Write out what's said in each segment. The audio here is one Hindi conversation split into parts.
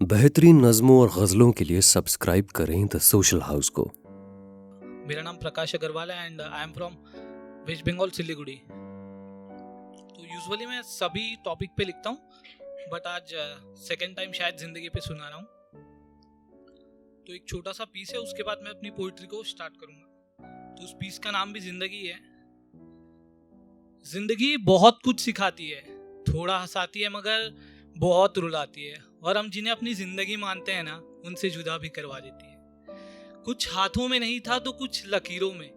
बेहतरीन नज़्मों और गज़लों के लिए सब्सक्राइब करें द सोशल हाउस को। मेरा नाम प्रकाश अग्रवाल है and I am from West Bengal Siliguri. तो यूजुअली मैं सभी टॉपिक पे लिखता हूँ, बट आज सेकेंड टाइम शायद ज़िंदगी पे सुना रहा हूँ। तो एक छोटा सा पीस है, उसके बाद मैं अपनी पोइट्री को स्टार्ट करूँगा। तो उस पीस का नाम भी ज़िंदगी है। ज़िंदगी बहुत कुछ सिखाती है, थोड़ा हंसाती है मगर बहुत रुलाती है, और हम जिन्हें अपनी ज़िंदगी मानते हैं ना, उनसे जुदा भी करवा देती है। कुछ हाथों में नहीं था तो कुछ लकीरों में,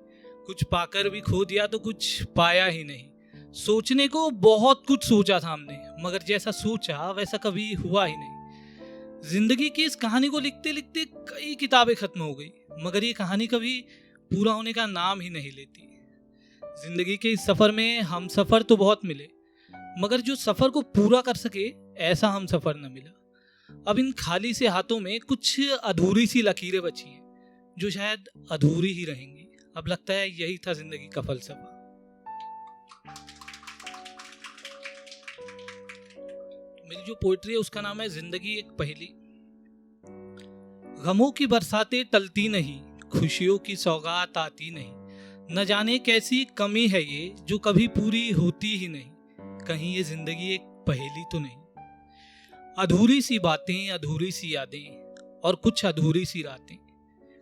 कुछ पाकर भी खो दिया तो कुछ पाया ही नहीं। सोचने को बहुत कुछ सोचा था हमने, मगर जैसा सोचा वैसा कभी हुआ ही नहीं। जिंदगी की इस कहानी को लिखते लिखते कई किताबें खत्म हो गई, मगर ये कहानी कभी पूरा होने का नाम ही नहीं लेती। जिंदगी के इस सफर में हम सफर तो बहुत मिले, मगर जो सफर को पूरा कर सके ऐसा हम सफर न मिला। अब इन खाली से हाथों में कुछ अधूरी सी लकीरें बची हैं, जो शायद अधूरी ही रहेंगी। अब लगता है यही था जिंदगी का फलसफा। मेरी जो पोइट्री है उसका नाम है जिंदगी एक पहेली। गमों की बरसातें टलती नहीं, खुशियों की सौगात आती नहीं। न जाने कैसी कमी है ये जो कभी पूरी होती ही नहीं। कहीं ये जिंदगी एक पहेली तो नहीं। अधूरी सी बातें, अधूरी सी यादें और कुछ अधूरी सी रातें,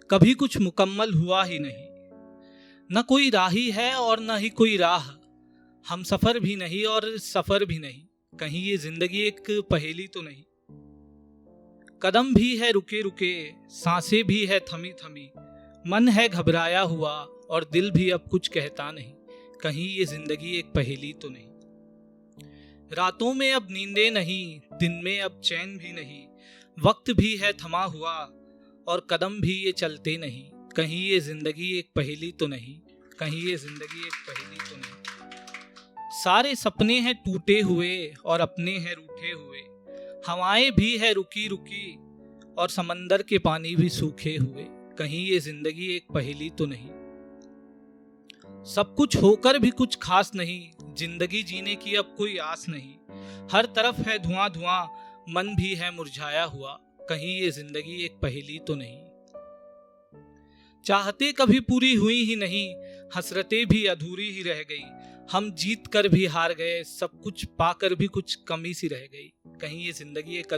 कभी कुछ मुकम्मल हुआ ही नहीं। न कोई राही है और न ही कोई राह, हम सफर भी नहीं और सफर भी नहीं। कहीं ये जिंदगी एक पहेली तो नहीं। कदम भी है रुके रुके, सांसें भी है थमी थमी, मन है घबराया हुआ और दिल भी अब कुछ कहता नहीं। कहीं ये जिंदगी एक पहेली तो नहीं। रातों में अब नींदें नहीं, दिन में अब चैन भी नहीं, वक्त भी है थमा हुआ और कदम भी ये चलते नहीं। कहीं ये जिंदगी एक पहेली तो नहीं। कहीं ये जिंदगी एक पहेली तो नहीं। सारे सपने हैं टूटे हुए और अपने हैं रूठे हुए, हवाएं भी है रुकी रुकी और समंदर के पानी भी सूखे हुए। कहीं ये जिंदगी एक पहेली तो नहीं। सब कुछ होकर भी कुछ खास नहीं, जिंदगी जीने की अब कोई आस नहीं। हर तरफ है धुआं धुआं, मन भी है मुरझाया हुआ। कहीं ये जिंदगी एक पहेली तो नहीं। चाहते कभी पूरी हुई ही नहीं, हसरतें भी अधूरी ही रह गई। हम जीत कर भी हार गए, सब कुछ पाकर भी कुछ कमी सी रह गई। कहीं ये जिंदगी एक